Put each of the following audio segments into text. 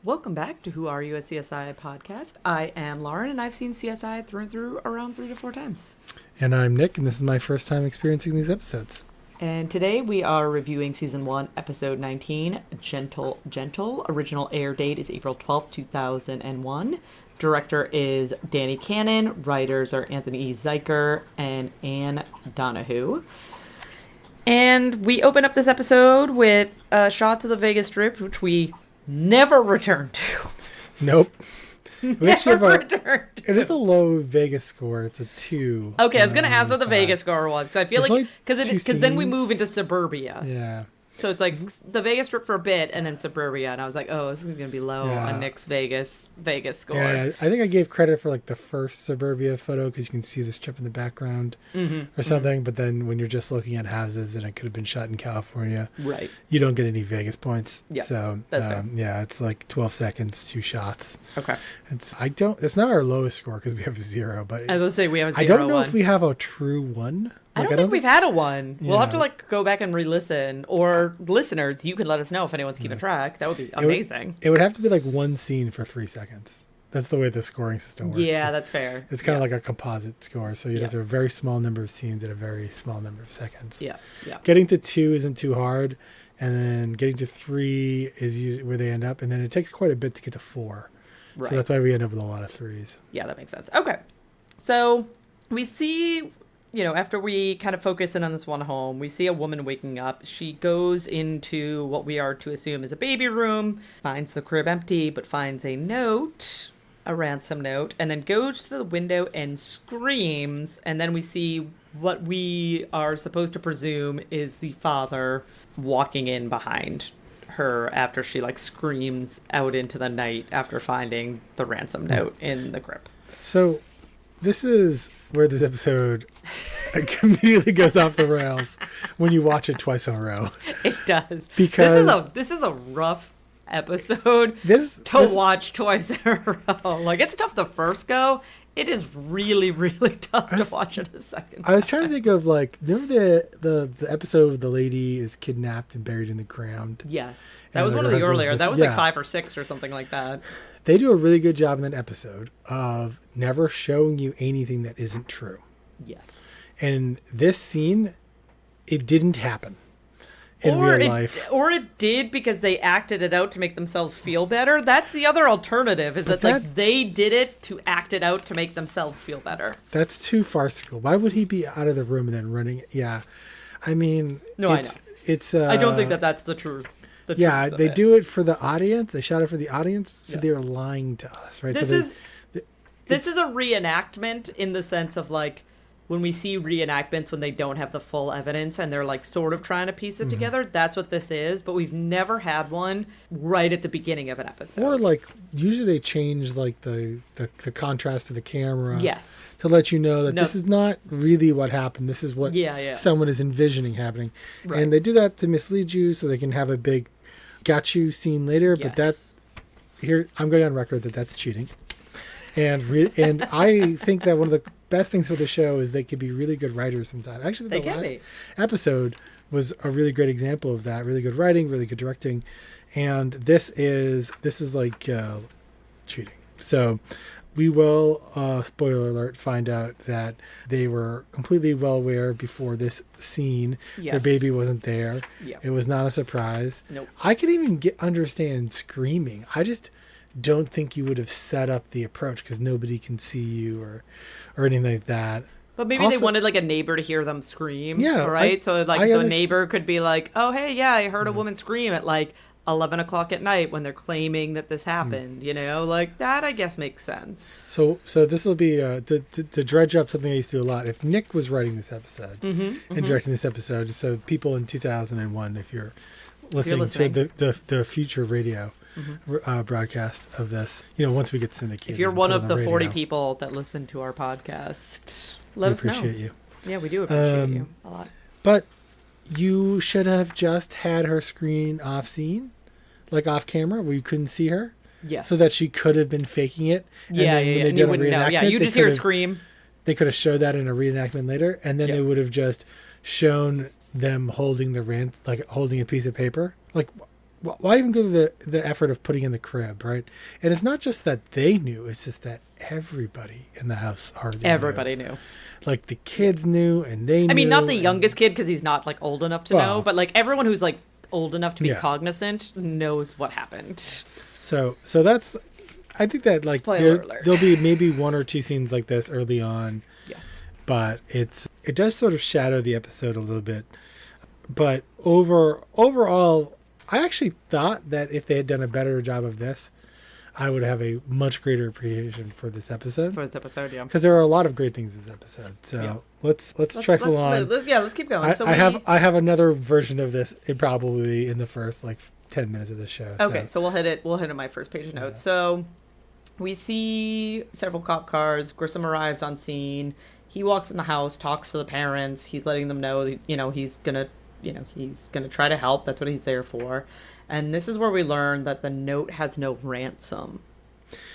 Welcome back to Who Are You, a CSI podcast. I am Lauren, and I've seen CSI through and through around 3 to 4 times. And I'm Nick, and this is my first time experiencing these episodes. And today we are reviewing Season 1, Episode 19, Gentle Gentle. Original air date is April 12th, 2001. Director is Danny Cannon. Writers are Anthony E. Zeiker and Anne Donahue. And we open up this episode with shots of the Vegas Strip, which we never return to. Nope. We actually have it is a low Vegas score. It's a 2. Okay, I was going to ask what the Vegas score was, because I feel like, because then we move into suburbia. Yeah. So it's like the Vegas Strip for a bit, and then suburbia, and I was like, oh, this is going to be low on Nick's Vegas score. Yeah, I think I gave credit for like the first suburbia photo, because you can see the strip in the background or something, but then when you're just looking at houses and it could have been shot in California, right? You don't get any Vegas points. Yeah, so that's fair. Yeah, it's like 12 seconds, 2 shots. Okay. It's not our lowest score because we have a 0, but I was say we have a 0. I don't know if we have a true 1. I don't think we've had a 1. Yeah. We'll have to go back and re-listen, or listeners, you can let us know if anyone's keeping track. That would be amazing. It would have to be like one scene for 3 seconds. That's the way the scoring system works. Yeah, that's fair. It's kind of like a composite score, so you'd have to have a very small number of scenes at a very small number of seconds. Yeah. Getting to 2 isn't too hard, and then getting to 3 is usually where they end up, and then it takes quite a bit to get to 4. Right. So that's why we end up with a lot of 3s. Yeah, that makes sense. Okay. So we see, after we kind of focus in on this one home, we see a woman waking up. She goes into what we are to assume is a baby room, finds the crib empty, but finds a note, a ransom note, and then goes to the window and screams. And then we see what we are supposed to presume is the father walking in behind her after she screams out into the night after finding the ransom note in the crib. So this is where this episode immediately goes off the rails when you watch it twice in a row. It does. Because this is a rough episode to watch twice in a row. It's tough the first go. It is really, really tough to watch it a second time. I was trying to think of remember the episode the lady is kidnapped and buried in the ground? Yes. That was one of the earlier. That was 5 or 6 or something like that. They do a really good job in that episode of never showing you anything that isn't true. Yes. And this scene, it didn't happen in real life. Or it did because they acted it out to make themselves feel better. That's the other alternative, is that they did it to act it out to make themselves feel better. That's too farcical. Why would he be out of the room and then running? Yeah. I mean, I know. It's I don't think that's the truth. They do it for the audience. They shot it for the audience, so they're lying to us, right? This is a reenactment in the sense of when we see reenactments when they don't have the full evidence and they're sort of trying to piece it together. That's what this is, but we've never had one right at the beginning of an episode. Or usually they change the contrast of the camera. Yes. To let you know that this is not really what happened. This is what someone is envisioning happening. Right. And they do that to mislead you so they can have a big got you scene later. Yes. But here I'm going on record that's cheating. And I think that one of the best things for the show is they could be really good writers sometimes. Actually, the last episode was a really great example of that. Really good writing, really good directing, and this is cheating. So we will, spoiler alert, find out that they were completely well aware before this scene. Yes. Their baby wasn't there. Yeah. It was not a surprise. Nope. I could even understand screaming. I just don't think you would have set up the approach because nobody can see you or anything like that. But maybe they wanted a neighbor to hear them scream. Yeah. Right? So a neighbor could be oh, hey, yeah, I heard a woman scream at 11 o'clock at night when they're claiming that this happened. That I guess makes sense. So this will be to dredge up something I used to do a lot. If Nick was writing this episode and directing this episode, so people in 2001, if you're listening to the future radio broadcast of this, once we get syndicated. If you're one of the 40 people that listen to our podcast, let us know. We appreciate you. Yeah, we do appreciate you a lot. But you should have just had her screen off scene, off camera, where you couldn't see her. Yes. So that she could have been faking it. And then when they did a reenactment, yeah, you just hear her scream. They could have showed that in a reenactment later, and then they would have just shown them holding holding a piece of paper. why even go to the effort of putting in the crib, right? And it's not just that they knew, it's just that everybody in the house already knew. Like the kids knew, and they knew. I mean, not the youngest kid, because he's not like old enough to know, but like everyone who's like old enough to be cognizant knows what happened. So that's, I think that like there'll be maybe one or two scenes like this early on. Yes. But it does sort of shadow the episode a little bit. But overall, I actually thought that if they had done a better job of this, I would have a much greater appreciation for this episode. Yeah. Because there are a lot of great things in this episode. So let's trifle on. Let's keep going. I have another version of this probably in the first like 10 minutes of the show. Okay, so we'll hit it on my first page of notes. So we see several cop cars. Grissom arrives on scene. He walks in the house, talks to the parents. He's letting them know, he's gonna try to help. That's what he's there for. And this is where we learn that the note has no ransom.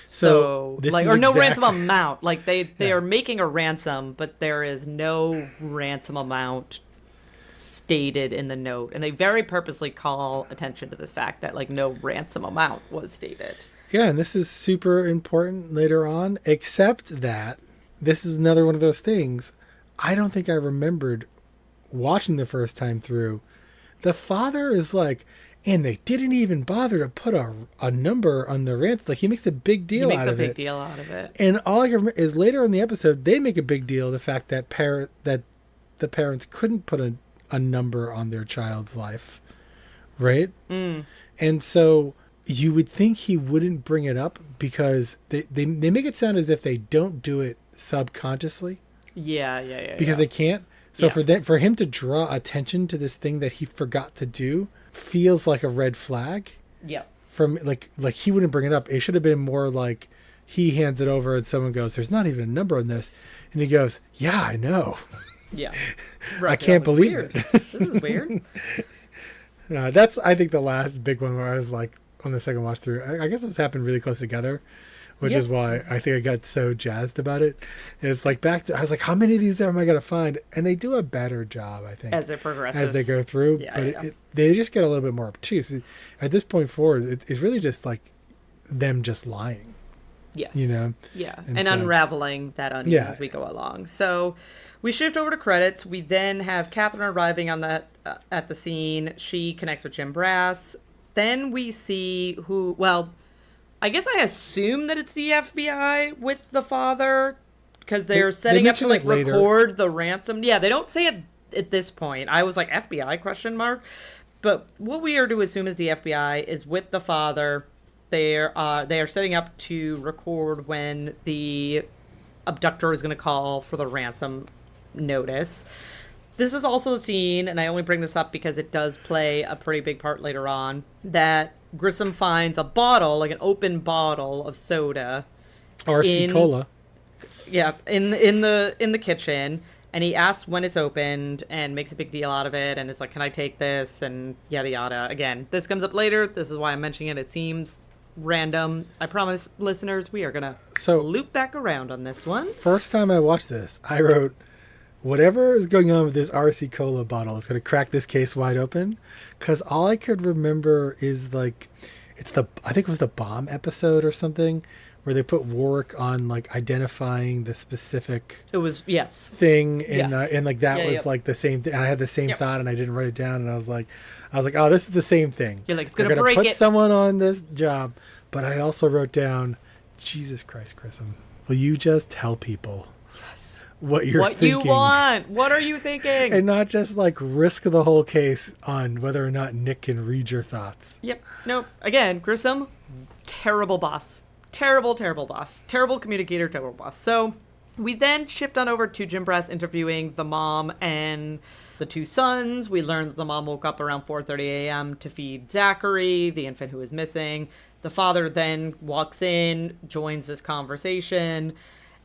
So no ransom amount. Like they are making a ransom, but there is no ransom amount stated in the note. And they very purposely call attention to this fact that like no ransom amount was stated. Yeah, and this is super important later on, except that this is another one of those things I don't think I remembered watching the first time through. The father is like, and they didn't even bother to put a number on the ransom. Like, he makes a big deal out of it. And all I can remember is later in the episode, they make a big deal of the fact that the parents couldn't put a number on their child's life. Right? Mm. And so you would think he wouldn't bring it up because they make it sound as if they don't do it subconsciously. Yeah. Because they can't. So for him to draw attention to this thing that he forgot to do feels like a red flag. Yeah. From like he wouldn't bring it up. It should have been more like he hands it over and someone goes, "There's not even a number on this," and he goes, "Yeah, I know." Yeah. Right. I can't believe it. This is weird. That's I think the last big one where I was like on the second watch through. I guess this happened really close together. Which is why I think I got so jazzed about it. It's like I was like, how many of these am I going to find? And they do a better job, I think. As it progresses. As they go through. They just get a little bit more obtuse. At this point forward, it's really just like them just lying. Yes. Yeah. And so, unraveling that onion as we go along. So we shift over to credits. We then have Catherine arriving on at the scene. She connects with Jim Brass. Then we see I guess I assume that it's the FBI with the father because they're setting up to like record the ransom. Yeah, they don't say it at this point. I was like, FBI ? But what we are to assume is the FBI is with the father. They are setting up to record when the abductor is going to call for the ransom notice. This is also the scene, and I only bring this up because it does play a pretty big part later on, that Grissom finds a bottle, like an open bottle of soda. RC Cola. Yeah, in the kitchen, and he asks when it's opened and makes a big deal out of it, and it's like, can I take this? And yada yada. Again, this comes up later. This is why I'm mentioning it. It seems random. I promise, listeners, we are going to loop back around on this one. First time I watched this, I wrote, whatever is going on with this RC Cola bottle is going to crack this case wide open. Because all I could remember is like, I think it was the bomb episode or something where they put Warwick on like identifying the specific thing. And like that was like the same thing. And I had the same thought and I didn't write it down. And I was like, oh, this is the same thing. You're like, it's going to break it. Put someone on this job. But I also wrote down, Jesus Christ, Grissom, will you just tell people what thinking. You want? What are you thinking? And not just like risk the whole case on whether or not Nick can read your thoughts. Yep. Nope. Again, Grissom, terrible boss. Terrible boss. Terrible communicator, terrible boss. So we then shift on over to Jim Brass interviewing the mom and the two sons. We learn that the mom woke up around 4:30 a.m. to feed Zachary, the infant who is missing. The father then walks in, joins this conversation,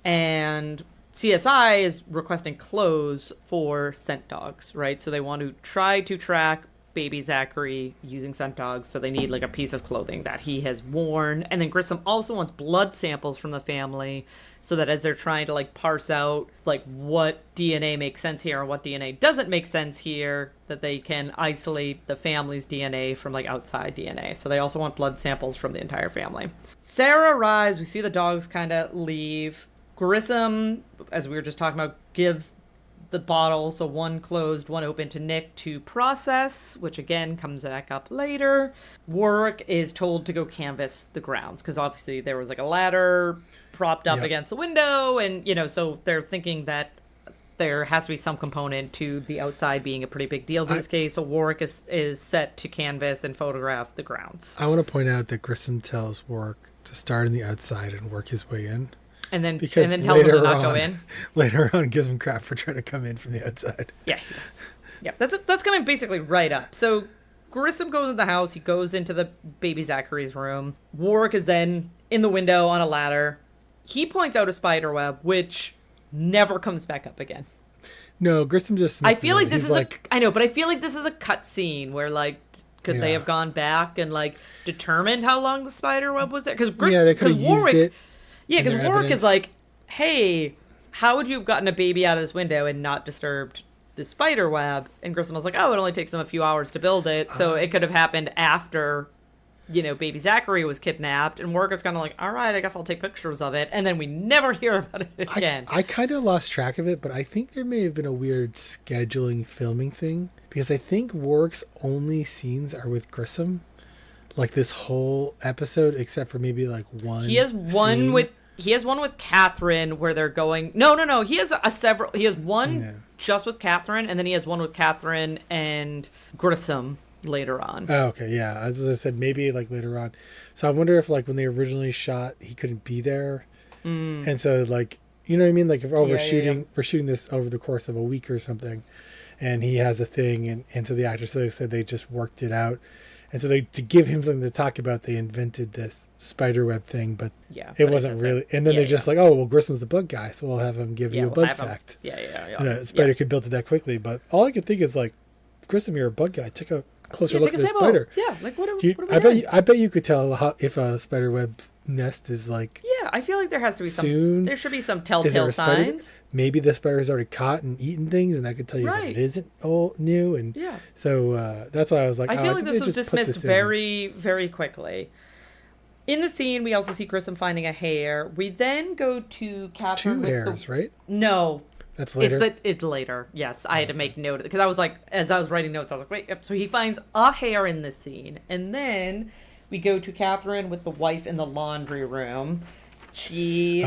and CSI is requesting clothes for scent dogs, right? So they want to try to track baby Zachary using scent dogs, so they need like a piece of clothing that he has worn. And then Grissom also wants blood samples from the family, so that as they're trying to like parse out like what DNA makes sense here and what DNA doesn't make sense here, that they can isolate the family's DNA from like outside DNA. So they also want blood samples from the entire family. Sarah arrives. We see the dogs kind of leave. Grissom, as we were just talking about, gives the bottles, so one closed, one open, to Nick to process, which again comes back up later. Warwick is told to go canvass the grounds because obviously there was like a ladder propped up against the window, and so they're thinking that there has to be some component to the outside being a pretty big deal in this case. So Warwick is set to canvass and photograph the grounds. I want to point out that Grissom tells Warwick to start on the outside and work his way in. And then tells him to not go in. Later on, gives him crap for trying to come in from the outside. Yeah, he does. Yeah, that's coming basically right up. So Grissom goes in the house. He goes into the baby Zachary's room. Warwick is then in the window on a ladder. He points out a spider web, which never comes back up again. No, Grissom just... I feel like this is I know, but I feel like this is a cut scene where, like, could they have gone back and, like, determined how long the spider web was there? Because they could have used it. Yeah, because Warwick is like, hey, how would you have gotten a baby out of this window and not disturbed the spider web? And Grissom was like, oh, it only takes them a few hours to build it. So it could have happened after, baby Zachary was kidnapped. And Warwick is kind of like, all right, I guess I'll take pictures of it. And then we never hear about it again. I kind of lost track of it, but I think there may have been a weird scheduling filming thing. Because I think Warwick's only scenes are with Grissom. Like this whole episode, except for maybe like one. He has one with Catherine where they're going. No. He has several. He has one just with Catherine, and then he has one with Catherine and Grissom later on. Oh, okay, yeah. As I said, maybe like later on. So I wonder if like when they originally shot, he couldn't be there, and so like you know what I mean. Like if we're shooting this over the course of a week or something, and he has a thing, and so the actors said they just worked it out. And so to give him something to talk about, they invented this spiderweb thing, but it wasn't really. And then they're just like, oh, well, Grissom's the bug guy, so we'll have him give you a bug fact. Spider could build it that quickly, but all I could think is like, Grissom, you're a bug guy. Take a closer look at this spider. Yeah, like what are we doing? I bet you could tell if a spiderweb nest is like. Yeah, I feel like there has to be soon. There should be some telltale signs. Maybe the spider's already caught and eaten things, and that could tell you that it isn't all new. And so that's why I was like, I feel like this was dismissed very, very quickly. In the scene, we also see Grissom finding a hair. We then go to Catherine. 2 hairs, right? No. That's later? It's later, yes. I had to make note of it. Because I was like, as I was writing notes, I was like, wait. Yep. So he finds a hair in this scene. And then we go to Catherine with the wife in the laundry room. She,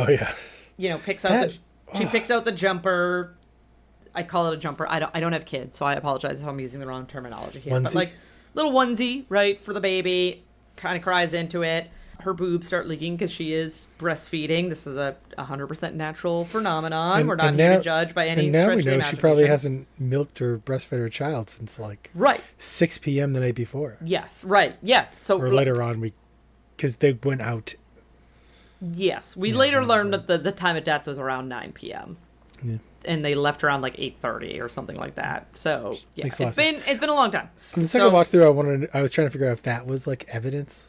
picks out the jumper. I call it a jumper. I don't have kids, so I apologize if I'm using the wrong terminology here. Onesie? But like, little onesie, right, for the baby. Kind of cries into it. Her boobs start leaking because she is breastfeeding. This is a 100% natural phenomenon. We're not here to judge by any stretch of the imagination. And now we know she probably hasn't milked or breastfed her child since like 6 p.m. the night before. Yes, right. Yes. So or later on, because they went out. Yes, we later learned that the time of death was around 9 p.m. Yeah. And they left around like 8:30 or something like that. So yeah, it's been a long time. On the second watch through, I was trying to figure out if that was like evidence.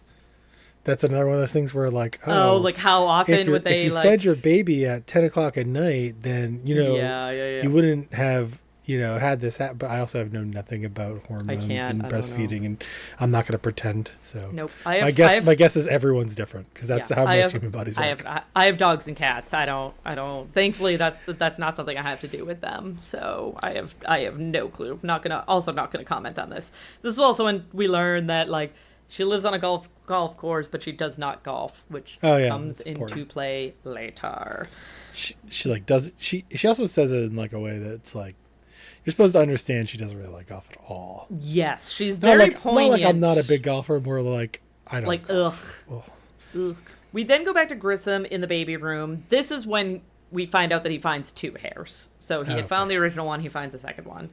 That's another one of those things where like, like how often would they if you fed your baby at 10 o'clock at night, then you wouldn't have had this happen. But I also have known nothing about hormones and breastfeeding, and I'm not going to pretend. So nope. My guess is everyone's different because that's how most human bodies work. I have dogs and cats. I don't. Thankfully, that's not something I have to do with them. So I have no clue. Not gonna comment on this. This is also when we learn that like. She lives on a golf course, but she does not golf, which comes into play later. She like does she also says it in like a way that's like you're supposed to understand she doesn't really like golf at all. Yes, she's very poignant. Not like I'm not a big golfer, more like I don't like ugh. We then go back to Grissom in the baby room. This is when we find out that he finds 2 hairs. So he had found the original one, he finds the second one.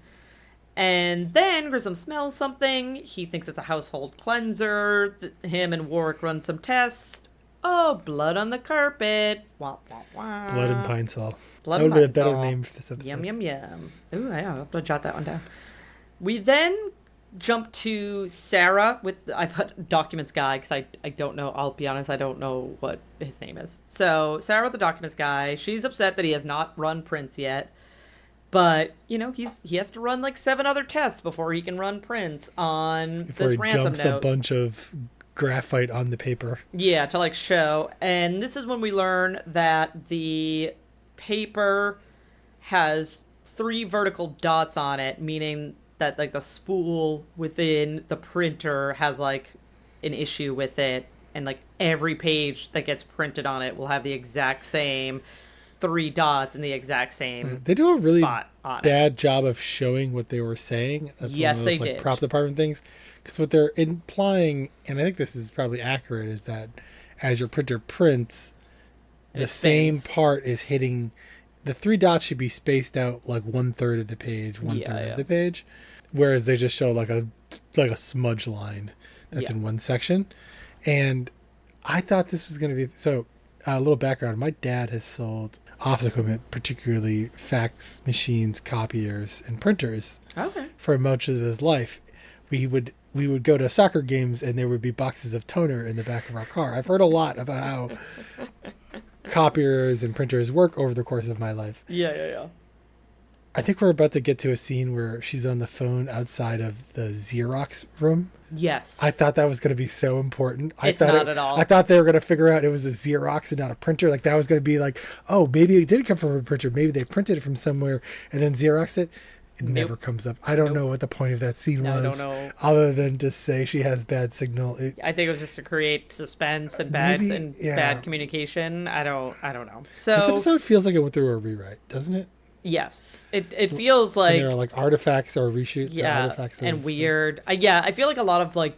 And then Grissom smells something. He thinks it's a household cleanser. Him and Warwick run some tests. Oh, blood on the carpet. Wah, wah, wah. Blood and Pine Sol. That would be a better name for this episode. Yum, yum, yum. Ooh, I'll have to jot that one down. We then jump to Sarah I put documents guy because I don't know. I'll be honest, I don't know what his name is. So Sarah with the documents guy, she's upset that he has not run Prince yet. But, he has to run like 7 other tests before he can run Prince on this ransom note. Before he dumps a bunch of graphite on the paper. Yeah, to like show. And this is when we learn that the paper has 3 vertical dots on it, meaning that like the spool within the printer has like an issue with it, and like every page that gets printed on it will have the exact same 3 dots in the exact same they do a really bad job of showing what they were saying. That's yes, one of those, they did. Prop department things, because what they're implying, and I think this is probably accurate, is that as your printer prints, the same part is hitting. The 3 dots should be spaced out like 1/3 of the page, 1/3 of the page, whereas they just show like a smudge line that's in one section. And I thought this was going to be so. A little background: my dad has sold office equipment, particularly fax machines, copiers, and printers, for much of his life. We would go to soccer games, and there would be boxes of toner in the back of our car. I've heard a lot about how copiers and printers work over the course of my life. Yeah. I think we're about to get to a scene where she's on the phone outside of the Xerox room. Yes. I thought that was going to be so important. It's not at all. I thought they were going to figure out it was a Xerox and not a printer. Like that was going to be like, oh, maybe it did come from a printer. Maybe they printed it from somewhere and then Xeroxed it. It never comes up. I don't know what the point of that scene was. I don't know. Other than to say she has bad signal. I think it was just to create suspense and bad communication. I don't know. So this episode feels like it went through a rewrite, doesn't it? Yes, it feels like there are like artifacts or reshoots. Yeah, artifacts and weird. I feel like a lot of like.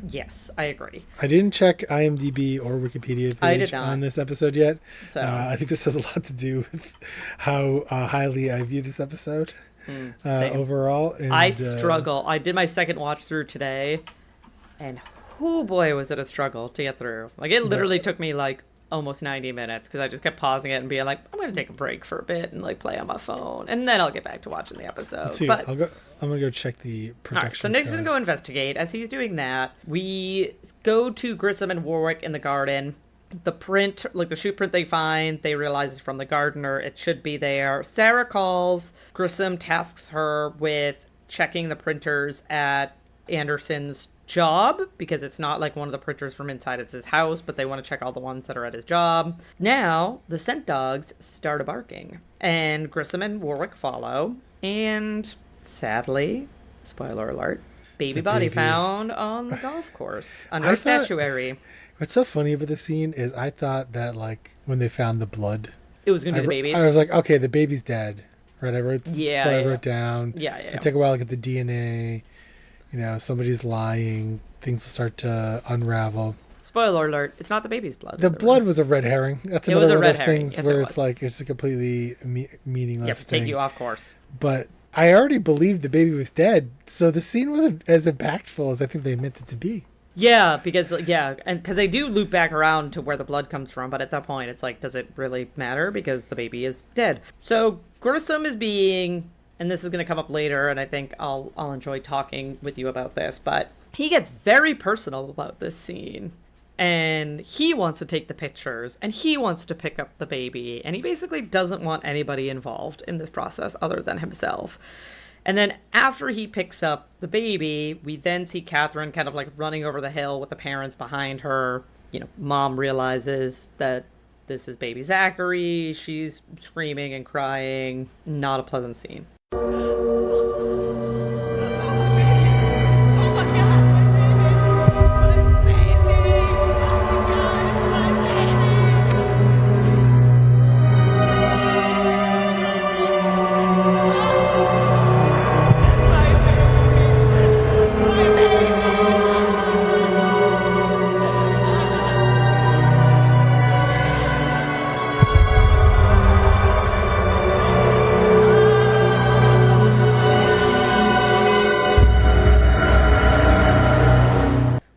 Yes, I agree. I didn't check IMDb or Wikipedia page on this episode yet. So I think this has a lot to do with how highly I view this episode overall. And, I struggle. I did my second watch through today, and oh boy, was it a struggle to get through. Like it literally took me like almost 90 minutes because I just kept pausing it and being like, I'm going to take a break for a bit and like play on my phone, and then I'll get back to watching the episode. Let's see, I'm going to go check the production. All right, so Nick's going to go investigate. As he's doing that, we go to Grissom and Warwick in the garden. The print, like the shoe print they find, they realize it's from the gardener. It should be there. Sarah calls. Grissom tasks her with checking the printers at Anderson's job, because it's not like one of the printers from inside it's his house, but they want to check all the ones that are at his job. Now the scent dogs start barking, and Grissom and Warwick follow, and sadly, spoiler alert, baby body found on the golf course under a statuary. What's so funny about the scene is I thought that like when they found the blood, it was gonna be the baby's. I was like, okay, the baby's dead, right? That's what I wrote down. Yeah. It took a while to get the DNA. Somebody's lying. Things will start to unravel. Spoiler alert, it's not the baby's blood. The blood was a red herring. That's another one of those things where it's like, it's a completely meaningless thing. Take you off course. But I already believed the baby was dead, so the scene wasn't as impactful as I think they meant it to be. Yeah, because they do loop back around to where the blood comes from, but at that point, it's like, does it really matter? Because the baby is dead. So Grissom is being... and this is going to come up later, and I think I'll enjoy talking with you about this, but he gets very personal about this scene, and he wants to take the pictures, and he wants to pick up the baby, and he basically doesn't want anybody involved in this process other than himself. And then after he picks up the baby, we then see Catherine kind of like running over the hill with the parents behind her. Mom realizes that this is baby Zachary. She's screaming and crying. Not a pleasant scene.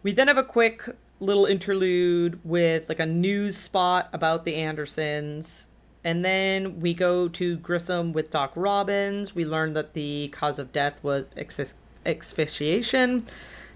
We then have a quick little interlude with like a news spot about the Andersons. And then we go to Grissom with Doc Robbins. We learn that the cause of death was asphyxiation.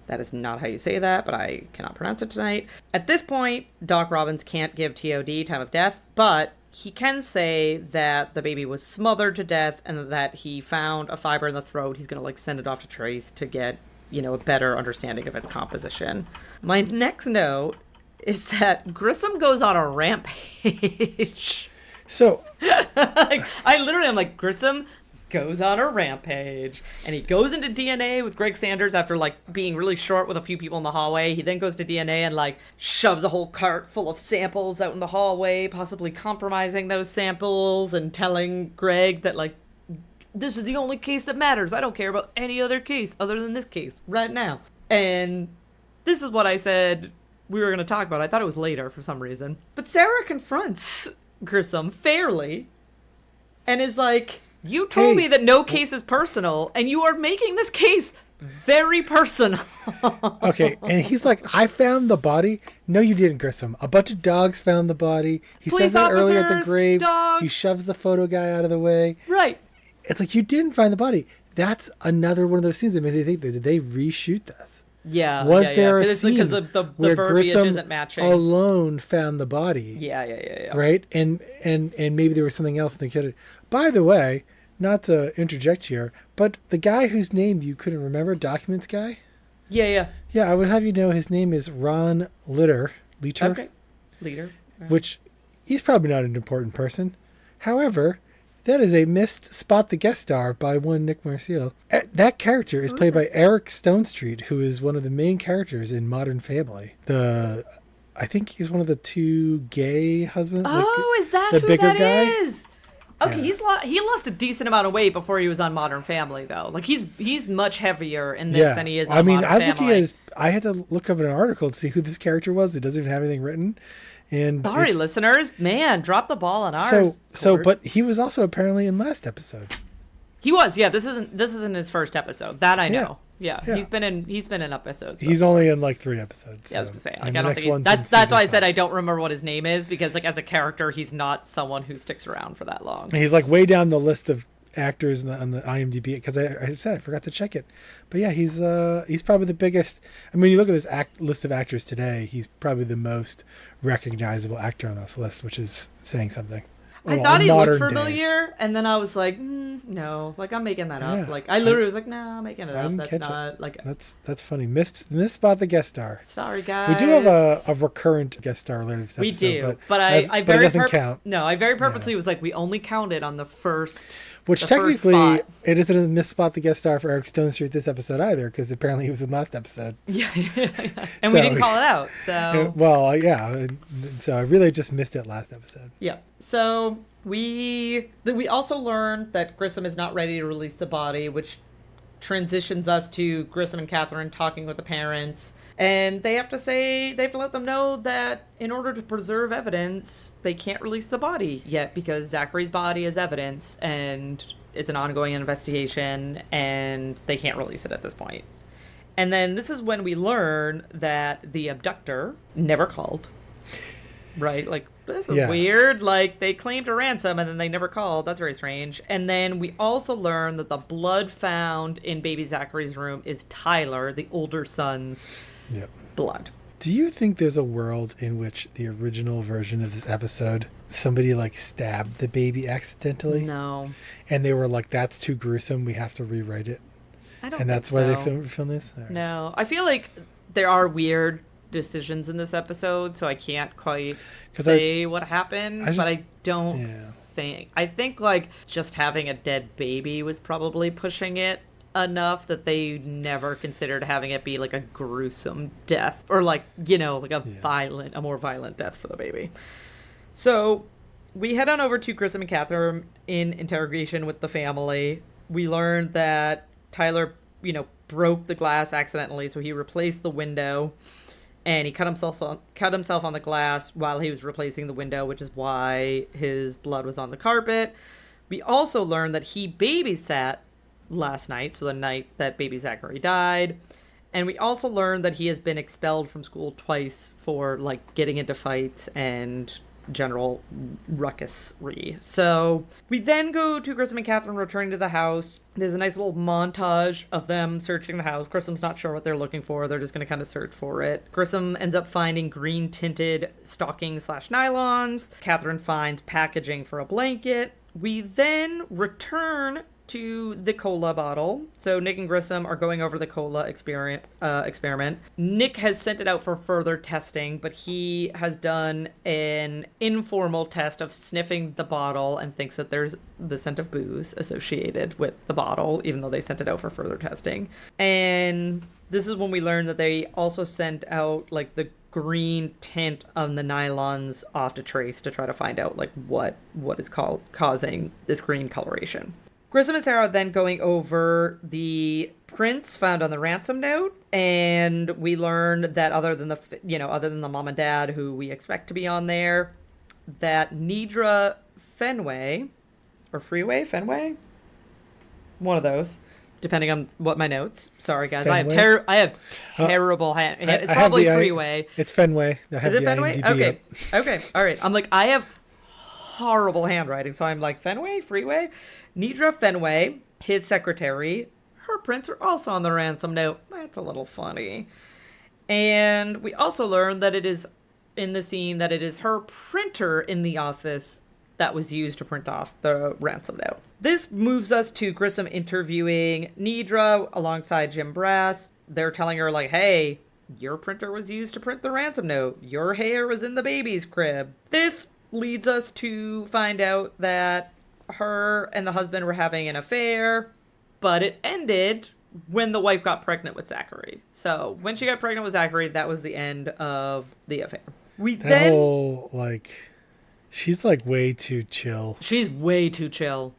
That is not how you say that, but I cannot pronounce it tonight. At this point, Doc Robbins can't give TOD, time of death, but he can say that the baby was smothered to death and that he found a fiber in the throat. He's going to send it off to Trace to get, a better understanding of its composition. My next note is that Grissom goes on a rampage. So I literally am like, Grissom goes on a rampage, and he goes into DNA with Greg Sanders after being really short with a few people in the hallway. He then goes to DNA and shoves a whole cart full of samples out in the hallway, possibly compromising those samples and telling Greg that this is the only case that matters. I don't care about any other case other than this case right now. And this is what I said we were going to talk about. I thought it was later for some reason. But Sarah confronts Grissom fairly and is like, you told me that no case is personal, and you are making this case very personal. Okay, and he's like, I found the body. No, you didn't, Grissom. A bunch of dogs found the body. He says that earlier at the grave. Dogs. He shoves the photo guy out of the way. Right. It's like, you didn't find the body. That's another one of those scenes that makes me think, did they reshoot this? Yeah. Was there a scene because the where verbiage Grissom isn't matching? Alone found the body? Yeah. Right? And maybe there was something else in the kid. By the way, not to interject here, but the guy whose name you couldn't remember, Documents guy? Yeah. Yeah, I would have you know his name is Ron Leiter. Okay. Leiter. Right. Which, he's probably not an important person. However, that is a missed Spot the Guest Star by one Nick Marcial. That character is played by Eric Stonestreet, who is one of the main characters in Modern Family. I think he's one of the two gay husbands. Oh, is that the who bigger that guy? is? Okay, yeah. He lost a decent amount of weight before he was on Modern Family, though. He's much heavier in this than he is on Modern Family. I think he is. I had to look up an article to see who this character was. It doesn't even have anything written. And sorry, listeners. Man, drop the ball on ours. But he was also apparently in last episode. He was, yeah. This isn't his first episode. That I know. Yeah. He's been in episodes. He's only in 3 episodes. Yeah, I was gonna say. I don't think that's why I said I don't remember what his name is, because as a character, he's not someone who sticks around for that long. He's way down the list of actors on the IMDb, because I forgot to check it. But yeah, he's probably the biggest. I mean, you look at this list of actors today, he's probably the most recognizable actor on this list, which is saying something. I thought he looked familiar, and then I was like, no, I'm making that up. I literally was like, no, I'm making it up. That's not that's funny. Missed Spot the Guest Star. Sorry, guys. We do have a recurrent guest star later this episode. We do, but it doesn't count. No, I very purposely was like, we only counted on the first. Which technically, it isn't a Miss Spot the Guest Star for Eric Stonestreet this episode either, because apparently he was in last episode. Yeah. And we didn't call it out. So. Well, yeah. So I really just missed it last episode. Yeah. So we also learned that Grissom is not ready to release the body, which transitions us to Grissom and Catherine talking with the parents. And they have to let them know that in order to preserve evidence, they can't release the body yet, because Zachary's body is evidence and it's an ongoing investigation and they can't release it at this point. And then this is when we learn that the abductor never called. Right? This is weird. They claimed a ransom and then they never called. That's very strange. And then we also learn that the blood found in baby Zachary's room is Tyler, the older son's blood. Do you think there's a world in which the original version of this episode, somebody stabbed the baby accidentally? No. And they were like, that's too gruesome, we have to rewrite it? I don't And that's think why so. they filmed this? Right. No. I feel like there are weird decisions in this episode, so I can't quite say what happened, but I don't think. I think just having a dead baby was probably pushing it enough that they never considered having it be a gruesome death, or a more violent death for the baby. So we head on over to Grissom and Catherine in interrogation with the family. We learned that Tyler, broke the glass accidentally, so he replaced the window. And he cut himself on the glass while he was replacing the window, which is why his blood was on the carpet. We also learned that he babysat last night, so the night that baby Zachary died. And we also learned that he has been expelled from school twice for getting into fights and general ruckusry. So we then go to Grissom and Catherine returning to the house. There's a nice little montage of them searching the house. Grissom's not sure what they're looking for. They're just going to kind of search for it. Grissom ends up finding green tinted stockings/nylons. Catherine finds packaging for a blanket. We then return to the cola bottle. So Nick and Grissom are going over the cola experiment. Nick has sent it out for further testing, but he has done an informal test of sniffing the bottle and thinks that there's the scent of booze associated with the bottle, even though they sent it out for further testing. And this is when we learn that they also sent out like the green tint on the nylons off to trace to try to find out like what is causing this green coloration. Grissom and Sarah are then going over the prints found on the ransom note, and we learned that other than the mom and dad who we expect to be on there, that Nedra Fenway, one of those, depending on what my notes. Sorry guys, Fenway? I have terrible hand. It's probably Freeway. It's Fenway. Is it Fenway? Okay, all right. I'm like, I have horrible handwriting, so I'm like, Fenway, Freeway. Nedra Fenway, his secretary, her prints are also on the ransom note. That's a little funny. And we also learned that it is in the scene that it is her printer in the office that was used to print off the ransom note. This moves us to Grissom interviewing Nedra alongside Jim Brass. They're telling her like, hey, your printer was used to print the ransom note. Your hair was in the baby's crib. This leads us to find out that her and the husband were having an affair, but it ended when the wife got pregnant with Zachary. So when she got pregnant with Zachary, that was the end of the affair. She's like way too chill. She's way too chill.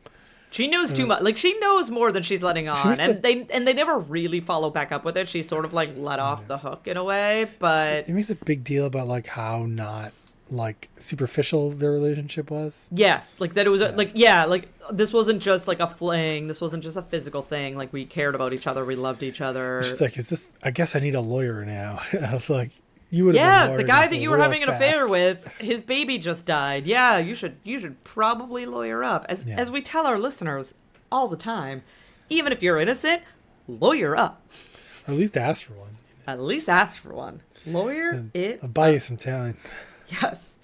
She knows too much. Like, she knows more than she's letting on. They never really follow back up with it. She's sort of like let off the hook in a way, but it makes a big deal about like how not like superficial their relationship was. Yes, like that it was like this wasn't just like a fling. This wasn't just a physical thing. Like, we cared about each other. We loved each other. She's like, I guess I need a lawyer now. I was like, you would have been the guy that you were having an affair with, his baby just died. Yeah, you should probably lawyer up. As we tell our listeners all the time, even if you're innocent, lawyer up. Or at least ask for one. At least ask for one. Lawyer it. I'll buy you some time. Yes.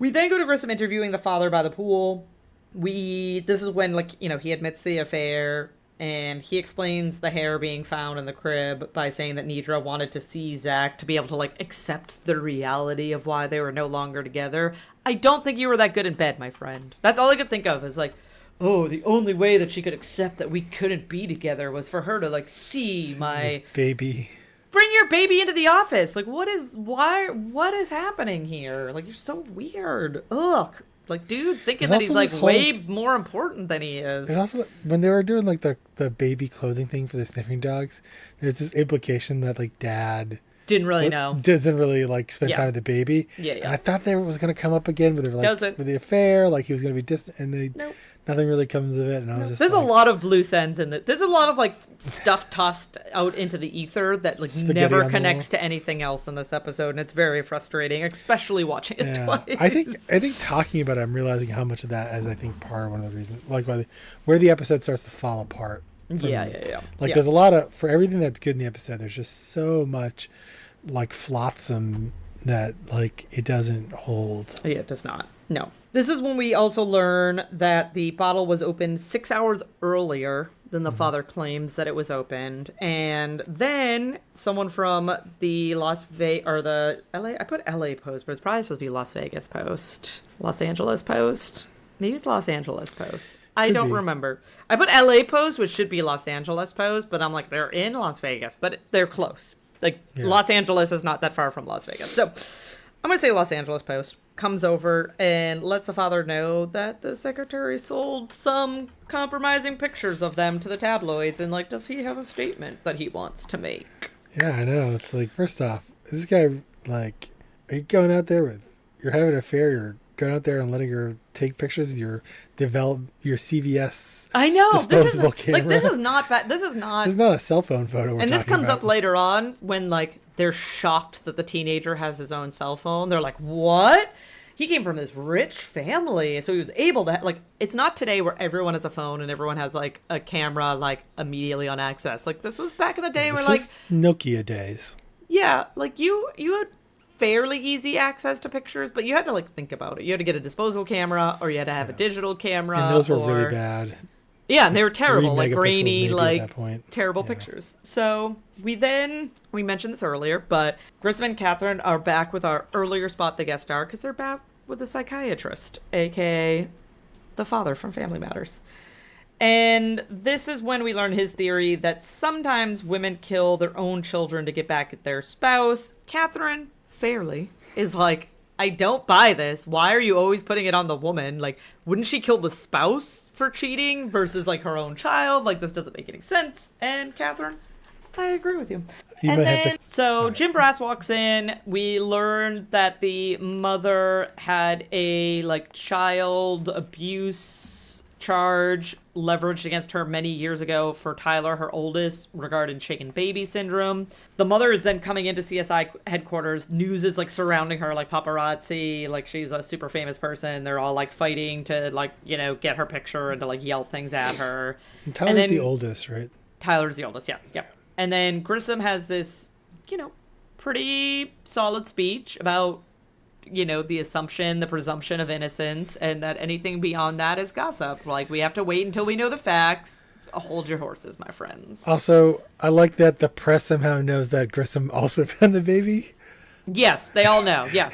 We then go to Grissom interviewing the father by the pool. This is when, he admits the affair, and he explains the hair being found in the crib by saying that Nedra wanted to see Zach to be able to, accept the reality of why they were no longer together. I don't think you were that good in bed, my friend. That's all I could think of is, the only way that she could accept that we couldn't be together was for her to, see my baby. Bring your baby into the office. What is happening here? You're so weird. Ugh. Dude, thinking that he's way more important than he is. And also, when they were doing the baby clothing thing for the sniffing dogs, there's this implication that dad didn't really know, doesn't really spend time with the baby. Yeah. And I thought there was going to come up again with with the affair, he was going to be distant, and nope. Nothing really comes of it. And I was just there's a lot of loose ends in it. There's a lot of stuff tossed out into the ether that never connects to anything else in this episode, and it's very frustrating, especially watching it twice. I think talking about it, I'm realizing how much of that is part of one of the reasons, where the episode starts to fall apart. Yeah. There's a lot of, for everything that's good in the episode, there's just so much flotsam that it doesn't hold. Yeah, it does not. No. This is when we also learn that the bottle was opened 6 hours earlier than the father claims that it was opened. And then someone from the the LA, I put LA Post, but it's probably supposed to be Las Vegas Post. Los Angeles Post? Maybe it's Los Angeles Post. I don't remember. I put LA Post, which should be Los Angeles Post, but I'm they're in Las Vegas, but they're close. Los Angeles is not that far from Las Vegas. So I'm going to say Los Angeles Post comes over and lets the father know that the secretary sold some compromising pictures of them to the tabloids, and does he have a statement that he wants to make? Yeah, I know. It's first off, this guy, are you going out there you're having an affair, you're going out there and letting her take pictures with your CVS I know disposable camera. This is not bad. This is not a cell phone photo. And this comes up later on when they're shocked that the teenager has his own cell phone. They're like, what? he came from this rich family, so he was able to, like, it's not today where everyone has a phone and everyone has, like, a camera, like, immediately on access. Like, this was back in the day where, like... Nokia days. Yeah, like, you had fairly easy access to pictures, but you had to, like, think about it. You had to get a disposable camera, or you had to have a digital camera. And those were really bad. Yeah, and they were terrible, like grainy, like terrible yeah. pictures. So we mentioned this earlier, but Grissom and Catherine are back with our earlier spot, the guest star, because they're back with the psychiatrist, aka the father from Family Matters. And this is when we learn his theory that sometimes women kill their own children to get back at their spouse. Catherine, fairly, is like, I don't buy this. Why are you always putting it on the woman? Like, wouldn't she kill the spouse for cheating versus, like, her own child? Like, this doesn't make any sense. And Catherine, I agree with you. Jim Brass walks in. We learn that the mother had a, like, child abuse charge leveraged against her many years ago for Tyler, her oldest, regarding shaken baby syndrome. The mother is then coming into CSI headquarters. News is, like, surrounding her, like, paparazzi. Like, she's a super famous person. They're all, like, fighting to, like, you know, get her picture and to, like, yell things at her. And Tyler's the oldest, right? Tyler's the oldest, yes. Yep. And then Grissom has this, you know, pretty solid speech about, you know, the assumption, the presumption of innocence, and that anything beyond that is gossip. Like, we have to wait until we know the facts. Hold your horses, my friends. Also, I like that the press somehow knows that Grissom also found the baby. Yes, they all know, yeah.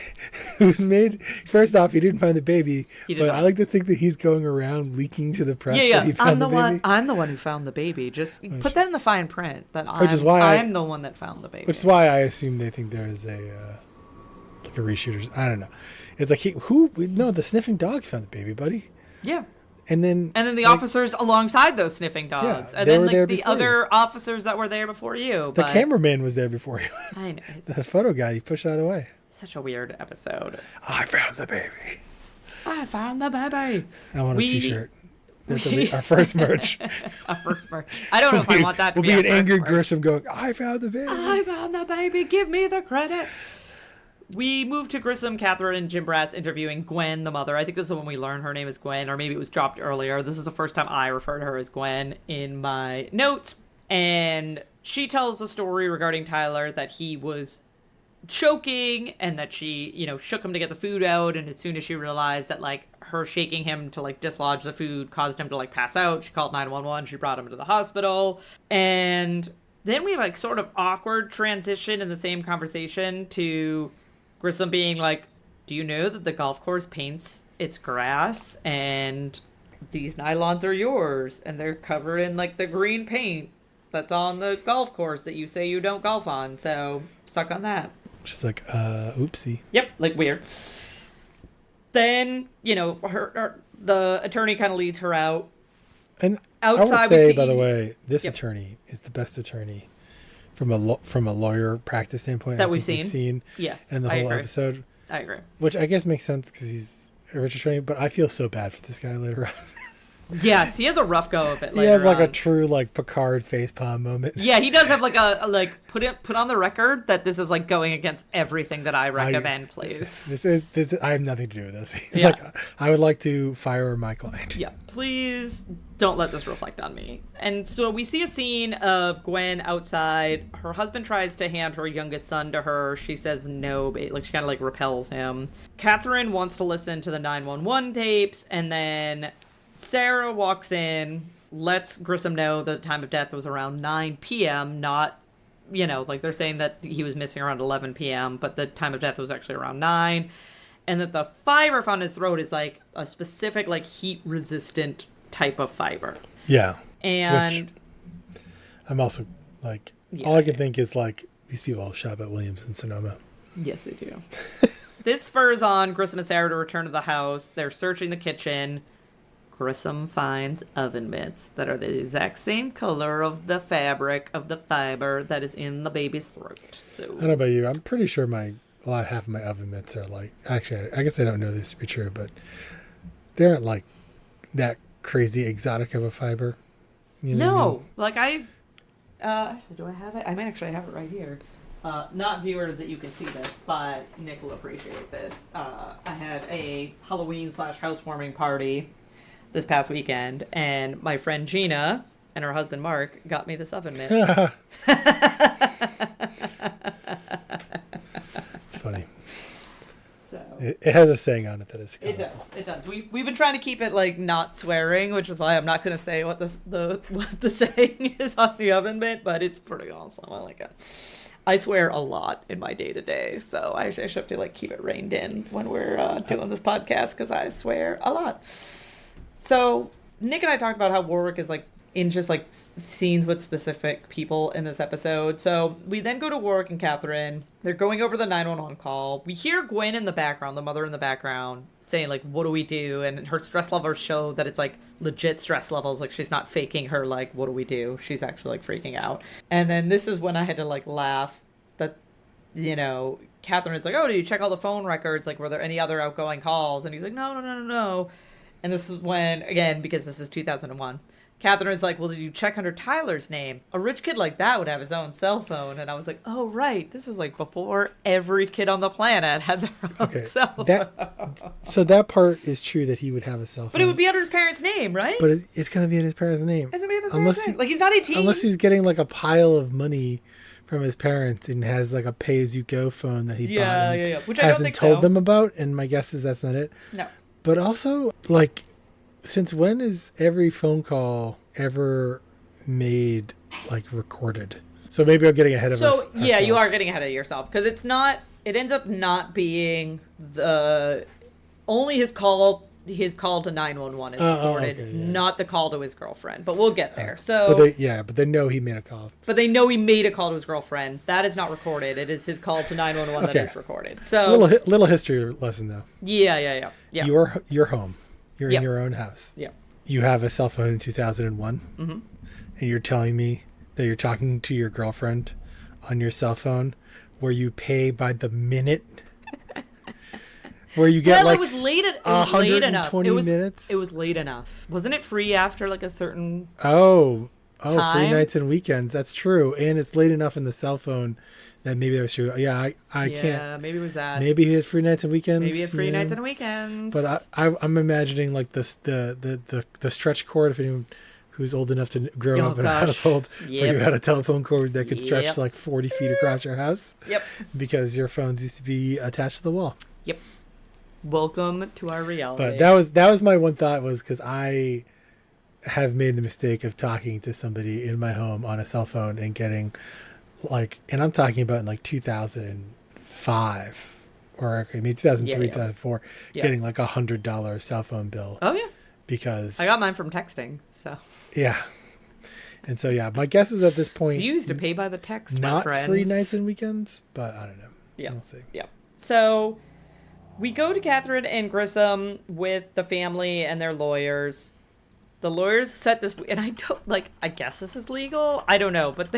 First off, he didn't find the baby, but I like to think that he's going around leaking to the press that he found the baby. I'm the one who found the baby. Just put that in the fine print, that I'm the one that found the baby. Which is why I assume they think there is a reshooters. I don't know. It's like, the sniffing dogs found the baby, buddy. Yeah. And then the officers alongside those sniffing dogs. And then, like, the other officers that were there before you. The cameraman was there before you. I know. The photo guy, he pushed out of the way. Such a weird episode. I found the baby. I found the baby. I want a t-shirt. That's our first merch. Our first merch. I don't know if I want that to be an angry Grissom going, I found the baby. I found the baby. Give me the credit. We move to Grissom, Catherine, and Jim Brass interviewing Gwen, the mother. I think this is when we learn her name is Gwen, or maybe it was dropped earlier. This is the first time I refer to her as Gwen in my notes. And she tells a story regarding Tyler, that he was choking and that she, you know, shook him to get the food out. And as soon as she realized that, like, her shaking him to, like, dislodge the food caused him to, like, pass out, she called 911. She brought him to the hospital. And then we have, like, sort of awkward transition in the same conversation to Grissom being like, do you know that the golf course paints its grass and these nylons are yours and they're covered in, like, the green paint that's on the golf course that you say you don't golf on, so suck on that. She's like, oopsie. Yep, like, weird. Then, you know, the attorney kind of leads her out. And outside, I will say, by the way, this attorney is the best attorney from a lawyer practice standpoint that we've seen. Yes, in the whole episode. I agree. Which I guess makes sense because he's a rich attorney, but I feel so bad for this guy later on. Yes, he has a rough go of it. He has like a true, like, Picard facepalm moment. Yeah, he does have like a put on the record that this is, like, going against everything that I recommend, please. This I have nothing to do with this. He's like, I would like to fire my client. Yeah, please don't let this reflect on me. And so we see a scene of Gwen outside. Her husband tries to hand her youngest son to her. She says no, like, she kind of, like, repels him. Catherine wants to listen to the 911 tapes, and then Sarah walks in, lets Grissom know that the time of death was around 9 p.m., not, you know, like, they're saying that he was missing around 11 p.m., but the time of death was actually around 9, and that the fiber found in his throat is, like, a specific, like, heat-resistant type of fiber. Yeah. And which I'm also, like, all I can think is, like, these people shop at Williams and Sonoma. Yes, they do. This spurs on Grissom and Sarah to return to the house. They're searching the kitchen. Grissom finds oven mitts that are the exact same color of the fabric of the fiber that is in the baby's throat. So I don't know about you. I'm pretty sure half of my oven mitts are, like, actually, I guess I don't know this to be true, but they aren't, like, that crazy exotic of a fiber. You know no, what I mean? Like, do I have it? I might actually have it right here. not viewers that you can see this, but Nick will appreciate this. I had a Halloween/housewarming party this past weekend, and my friend Gina and her husband Mark got me this oven mitt. It's funny. So it has a saying on it that is cool. It does. We've been trying to keep it like not swearing, which is why I'm not going to say what the saying is on the oven mitt, but it's pretty awesome. I like it. I swear a lot in my day-to-day, so I just have to like keep it reined in when we're doing this podcast because I swear a lot. So Nick and I talked about how Warwick is like in just like scenes with specific people in this episode. So we then go to Warwick and Catherine. They're going over the 911 call. We hear Gwen in the background, the mother in the background, saying like, what do we do? And her stress levels show that it's like legit stress levels. Like she's not faking her like, what do we do? She's actually like freaking out. And then this is when I had to like laugh that, you know, Catherine is like, oh, did you check all the phone records? Like, were there any other outgoing calls? And he's like, no. And this is when, again, because this is 2001, Catherine is like, well, did you check under Tyler's name? A rich kid like that would have his own cell phone. And I was like, oh, right. This is like before every kid on the planet had their own cell phone. So that part is true that he would have a cell phone. But it would be under his parents' name, right? But it's going to be in his parents' name. It's going to be in his parents' name. Like, he's not 18. Unless he's getting like a pile of money from his parents and has like a pay-as-you-go phone that he bought and which I don't think told them about. And my guess is that's not it. No. But also, like, since when is every phone call ever made like recorded? So maybe I'm getting ahead of us. So yeah, you are getting ahead of yourself because it ends up not being only his call to 911 is recorded, not the call to his girlfriend. But we'll get there. But they know he made a call. But they know he made a call to his girlfriend. That is not recorded. It is his call to 911 that is recorded. So little history lesson though. Yeah. You're home. You're in your own house. Yeah. You have a cell phone in 2001, and you're telling me that you're talking to your girlfriend on your cell phone, where you pay by the minute, where you get like 120 minutes. It was late enough. Wasn't it free after like a certain time? Free nights and weekends. That's true, and it's late enough in the cell phone. That maybe that was true. Yeah, I can't. Yeah, maybe it was that. Maybe he had free nights and weekends. Maybe he had free nights and weekends. But I'm imagining like the stretch cord. If anyone who's old enough to grow up in a household where you had a telephone cord that could stretch to like 40 feet across your house. Yep. Because your phones used to be attached to the wall. Yep. Welcome to our reality. But that was my one thought, was because I have made the mistake of talking to somebody in my home on a cell phone and getting like, and I'm talking about in like 2005 or maybe 2003, 2004, getting like $100 cell phone bill. Oh yeah. Because I got mine from texting. So yeah. And so my guess is at this point you used to pay by the text, not my friends. Free nights and weekends, but I don't know. Yeah. We'll see. Yeah. So we go to Catherine and Grissom with the family and their lawyers. The lawyers set this, and I guess this is legal. I don't know, but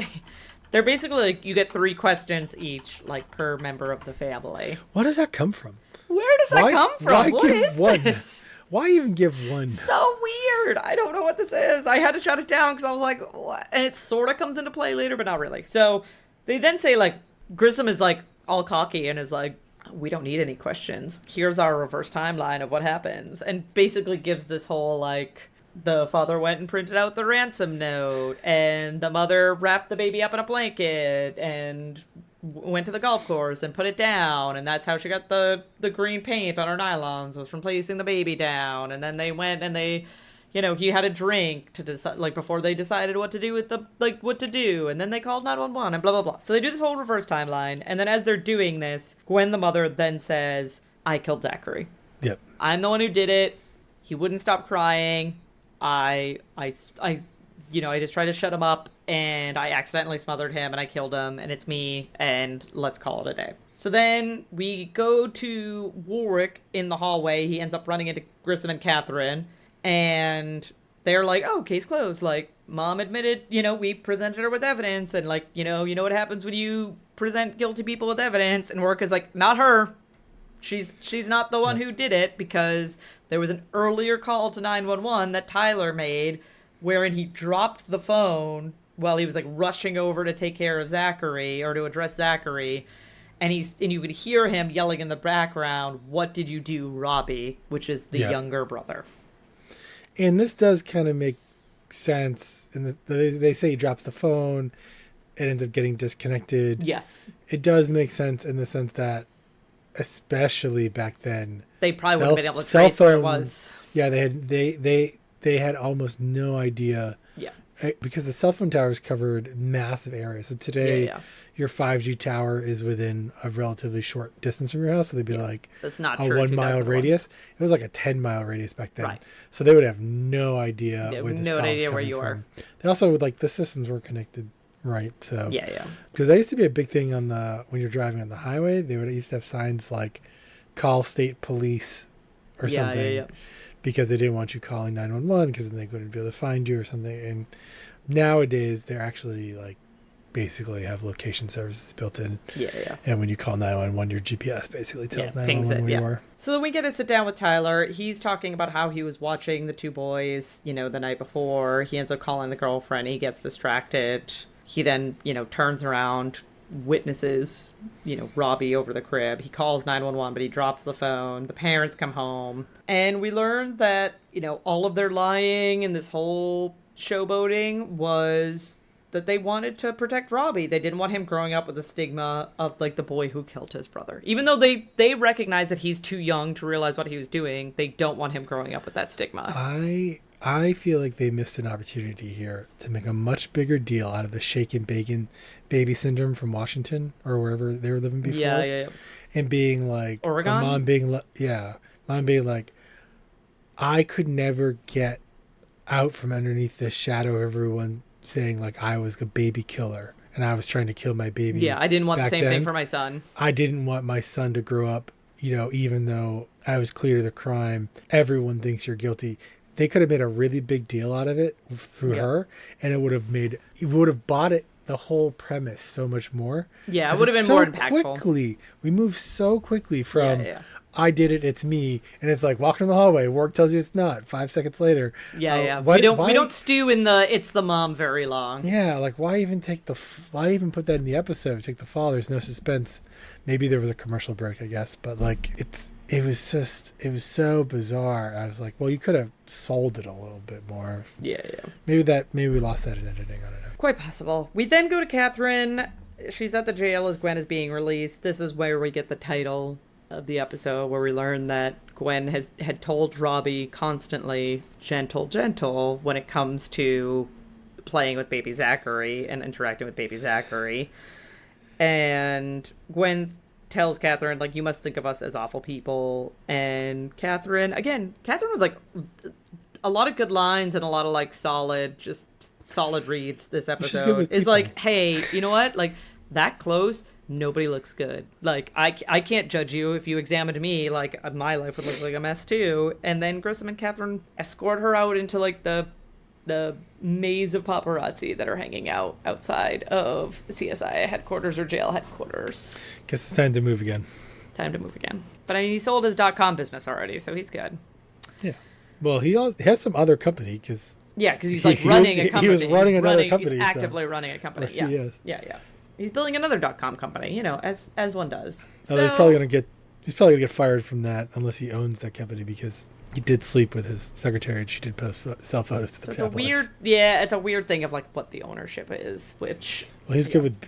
they're basically like, you get 3 questions each, like per member of the family. What does that come from? Where does that come from? What is this? Why even give one? So weird. I don't know what this is. I had to shut it down because I was like, what? And it sort of comes into play later, but not really. So they then say, like, Grissom is like all cocky and is like, we don't need any questions. Here's our reverse timeline of what happens. And basically gives this whole, like, the father went and printed out the ransom note, and the mother wrapped the baby up in a blanket and went to the golf course and put it down, and that's how she got the green paint on her nylons, was from placing the baby down. And then they went and they, he had a drink to decide, like, before they decided what to do with what to do, and then they called 911 and blah blah blah. So they do this whole reverse timeline, and then as they're doing this, Gwen, the mother, then says, I killed Zachary. Yep. I'm the one who did it. He wouldn't stop crying. I just tried to shut him up, and I accidentally smothered him, and I killed him, and it's me, and let's call it a day. So then we go to Warwick in the hallway. He ends up running into Grissom and Catherine, and they're like, oh, case closed. Like, Mom admitted, we presented her with evidence, and like, you know what happens when you present guilty people with evidence. And Warwick is like, not her. She's not the one who did it, because there was an earlier call to 911 that Tyler made wherein he dropped the phone while he was like rushing over to take care of Zachary or to address Zachary. And you could hear him yelling in the background, "What did you do, Robbie?" Which is the younger brother. And this does kind of make sense. And they say he drops the phone. It ends up getting disconnected. Yes. It does make sense in the sense that, especially back then, they probably wouldn't have been able to trace where it was. Yeah, they had almost no idea. Yeah. Because the cell phone towers covered massive areas. So today, your 5G tower is within a relatively short distance from your house. So they'd be like that's not a true 1 mile radius. It was like a 10-mile radius back then. Right. So they would have no idea where this no call idea was where you from. are. They also would the systems were connected. Right. So yeah. Because that used to be a big thing when you're driving on the highway, they used to have signs like "Call State Police" or something. Yeah. Because they didn't want you calling 911 because then they wouldn't be able to find you or something. And nowadays they're actually basically have location services built in. Yeah. And when you call 911, your GPS basically tells 911 where you are. So then we get to sit down with Tyler. He's talking about how he was watching the two boys, the night before. He ends up calling the girlfriend. He gets distracted. He then, turns around, witnesses, Robbie over the crib. He calls 911, but he drops the phone. The parents come home. And we learn that, all of their lying and this whole showboating was that they wanted to protect Robbie. They didn't want him growing up with the stigma of the boy who killed his brother. Even though they recognize that he's too young to realize what he was doing, they don't want him growing up with that stigma. I feel like they missed an opportunity here to make a much bigger deal out of the shaken bacon baby syndrome from Washington or wherever they were living before. Yeah. And being Oregon? Mom being like, I could never get out from underneath the shadow of everyone saying I was a baby killer and I was trying to kill my baby. Yeah, I didn't want the same thing for my son. I didn't want my son to grow up, even though I was clear of the crime. Everyone thinks you're guilty. They could have made a really big deal out of it through her, and it would have bought it the whole premise so much more. Yeah, it would have been more impactful. We move so quickly from I did it, it's me, and it's walking in the hallway. Work tells you it's not. 5 seconds later. Yeah. We don't stew in it's the mom very long. Yeah, why even put that in the episode? Take the fall. There's no suspense. Maybe there was a commercial break, I guess, but it was so bizarre. I was like, well, you could have sold it a little bit more. Yeah. Maybe we lost that in editing. I don't know. Quite possible. We then go to Catherine. She's at the jail as Gwen is being released. This is where we get the title of the episode, where we learn that Gwen had told Robbie constantly, gentle, when it comes to playing with baby Zachary and interacting with baby Zachary. And Gwen tells Catherine, you must think of us as awful people. And Catherine with a lot of good lines and a lot of solid reads this episode. Is hey, you know what? That close, nobody looks good. I can't judge you if you examined me. My life would look like a mess too. And then Grissom and Catherine escort her out into the maze of paparazzi that are hanging out outside of CSI headquarters or jail headquarters. Guess it's time to move again. But he sold his .com business already, so he's good. Yeah. Well, he has some other company because... Yeah, because he's running a company. He was running another company. Actively running a company. Yeah. He's building another .com company, as one does. So, he's probably gonna get fired from that unless he owns that company, because he did sleep with his secretary and she did post self photos to the tabloids. It's a weird thing of what the ownership is, which... Well, he's good with...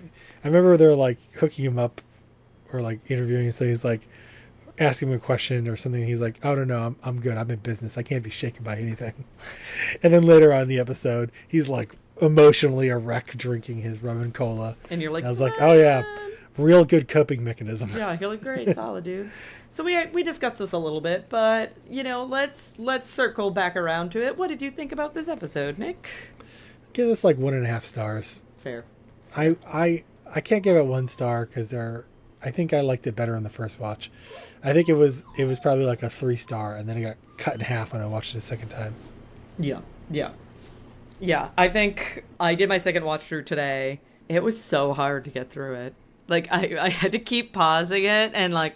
I remember they were hooking him up or interviewing him, so he's asking him a question or something. He's like, oh, no, I'm good. I'm in business. I can't be shaken by anything. And then later on in the episode, he's emotionally a wreck drinking his rum and cola. And you're I was like, oh yeah, real good coping mechanism. Yeah, you're great, solid, dude. So we discussed this a little bit, but let's circle back around to it. What did you think about this episode, Nick? Give this 1.5 stars. Fair. I can't give it 1 star because I think I liked it better on the first watch. I think it was probably a 3-star, and then it got cut in half when I watched it a second time. Yeah, I think I did my second watch through today. It was so hard to get through it. I had to keep pausing it and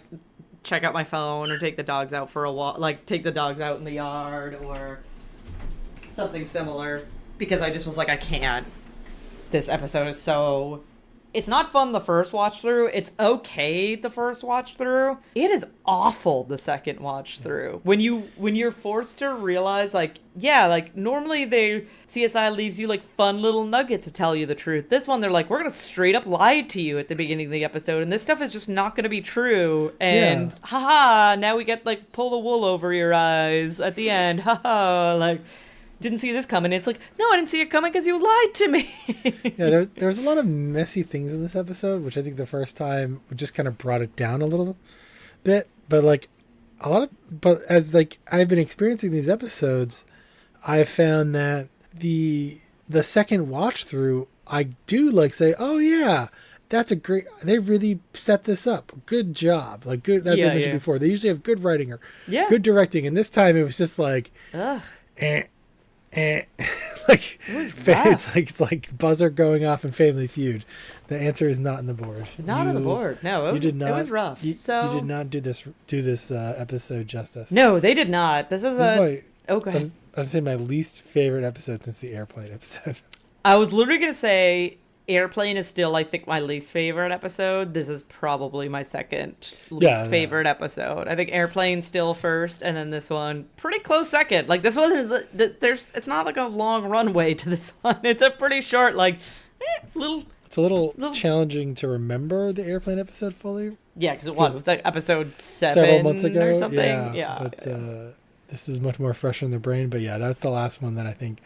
check out my phone or take the dogs out for a walk, take the dogs out in the yard or something similar, because I just was I can't. this episode is so... It's not fun the first watch through. It's okay the first watch through. It is awful the second watch through. When you're forced to realize, like, yeah, like normally CSI leaves you like fun little nuggets to tell you the truth. This one they're like, we're gonna straight up lie to you at the beginning of the episode, and this stuff is just not gonna be true. And haha, now we get like pull the wool over your eyes at the end. Haha, like. Didn't see this coming. It's like, no, I didn't see it coming because you lied to me. Yeah, there's a lot of messy things in this episode, which I think the first time just kind of brought it down a little bit. But like but as like I've been experiencing these episodes, I found that the second watch through, I do like say, oh yeah, they really set this up. Good job. Like good. That's what I mentioned before. They usually have good writing or good directing, and this time it was just like, like it's like buzzer going off in Family Feud. The answer is not on the board. Not on the board. No, it was rough. You did not do this episode justice. No, they did not. This is go ahead. I was saying my least favorite episode since the airplane episode. I was literally gonna say Airplane is still, I think, my least favorite episode. This is probably my second least favorite episode. I think Airplane's still first, and then this one pretty close second. Like this one is it's not like a long runway to this one. It's a pretty short, like little. It's a little challenging to remember the Airplane episode fully. Yeah, because it was like episode 7 several months ago or something. But this is much more fresh in the brain. But yeah, that's the last one that I think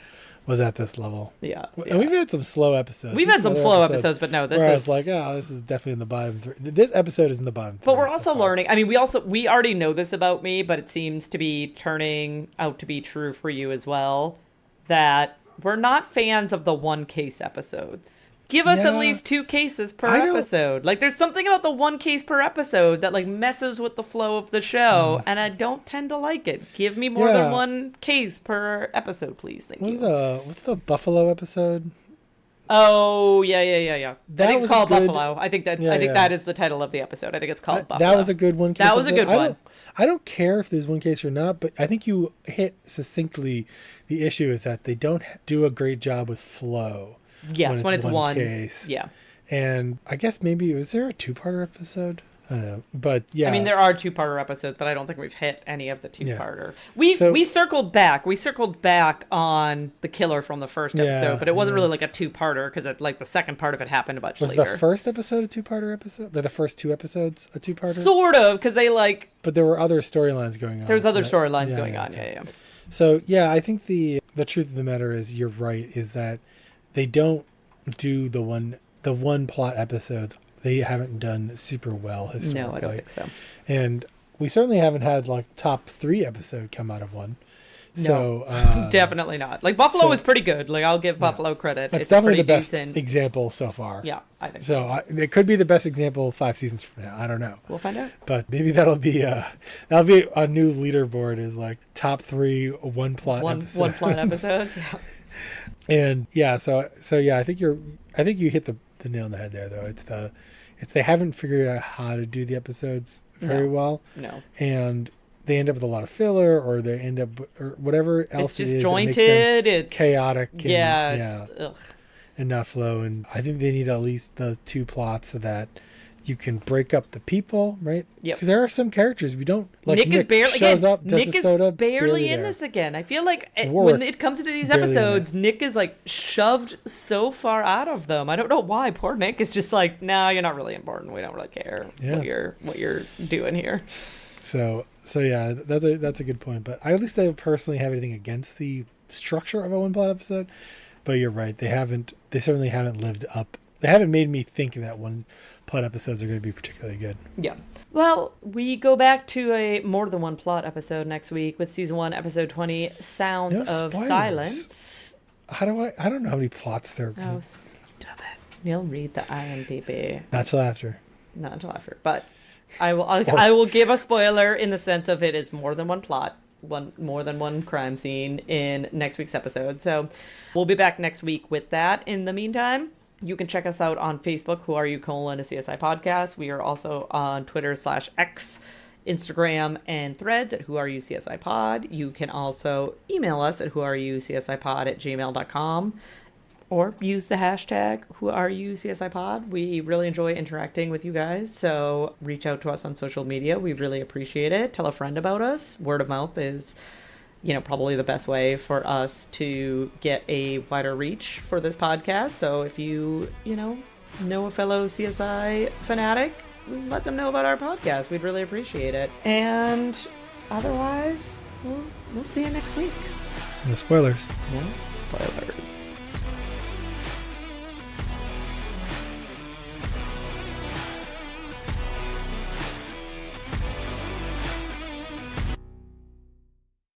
was at this level. Yeah. And we've had some slow episodes. We've had some slow episodes, but no, this is... I was like, this is definitely in the bottom 3. This episode is in the bottom 3. But we're also learning. I mean, we already know this about me, but it seems to be turning out to be true for you as well, that we're not fans of the one case episodes. Give us at least 2 cases per episode. Like, there's something about the 1 case per episode that, like, messes with the flow of the show, and I don't tend to like it. Give me more than 1 case per episode, please. Thank you. What's the Buffalo episode? Oh, yeah. I think it's called Buffalo. I think that is the title of the episode. I think it's called Buffalo. That was a good one case. That was a good one. I don't care if there's 1 case or not, but I think you hit succinctly the issue is that they don't do a great job with flow. Yes, when it's one case. Yeah. And I guess maybe, was there a 2-parter episode? I don't know. But yeah. I mean, there are 2-parter episodes, but I don't think we've hit any of the 2-parter. Yeah. We circled back. We circled back on the killer from the first episode, but it wasn't really like a 2-parter because like the second part of it happened much later. Was the first episode a 2-parter episode? Like the first 2 episodes a 2-parter? Sort of, because they like... But there were other storylines going on. There was other storylines going on, yeah. So yeah, I think the truth of the matter is, you're right, is that they don't do the one plot episodes. They haven't done super well historically. No, I don't think so. And we certainly haven't had like top 3 episode come out of one. No, so definitely not. Like Buffalo was pretty good. Like I'll give Buffalo credit. It's definitely the best example so far. Yeah, I think so. It could be the best example 5 seasons from now. I don't know. We'll find out. But maybe that'll be a new leaderboard, is like top 3 one plot episodes. Yeah. And so I think you hit the nail on the head there, though. It's they haven't figured out how to do the episodes very well. No. And they end up with a lot of filler, or they end up, or whatever else it's disjointed, it's chaotic. And, and not flow. And I think they need at least the 2 plots so that you can break up the people, right? Yep. Because there are some characters we don't like. Nick is barely shows up. Nick is barely in this again. I feel like when it comes into these episodes, Nick is like shoved so far out of them. I don't know why. Poor Nick is just like, no, you're not really important. We don't really care what you're doing here. So yeah, that's a good point. But I at least don't personally have anything against the structure of a 1 plot episode. But you're right. They certainly haven't lived up. They haven't made me think that 1 plot episodes are going to be particularly good. Yeah. Well, we go back to a more than 1 plot episode next week with season 1, episode 20, Sounds of Silence. I don't know how many plots there are. Oh, stop it. You'll read the IMDb. Not until after. But I will give a spoiler in the sense of it is more than 1 plot. More than 1 crime scene in next week's episode. So we'll be back next week with that. In the meantime, you can check us out on Facebook, Who Are You, a CSI podcast. We are also on Twitter/X, Instagram, and Threads at Who Are You CSI Pod. You can also email us at whoareyouscsi pod@gmail.com. or use the hashtag WhoAreYouCSIPod. We really enjoy interacting with you guys, so reach out to us on social media. We really appreciate it. Tell a friend about us. Word of mouth is, probably the best way for us to get a wider reach for this podcast. So if you, know a fellow CSI fanatic, let them know about our podcast. We'd really appreciate it. And otherwise, we'll see you next week. No spoilers. No spoilers.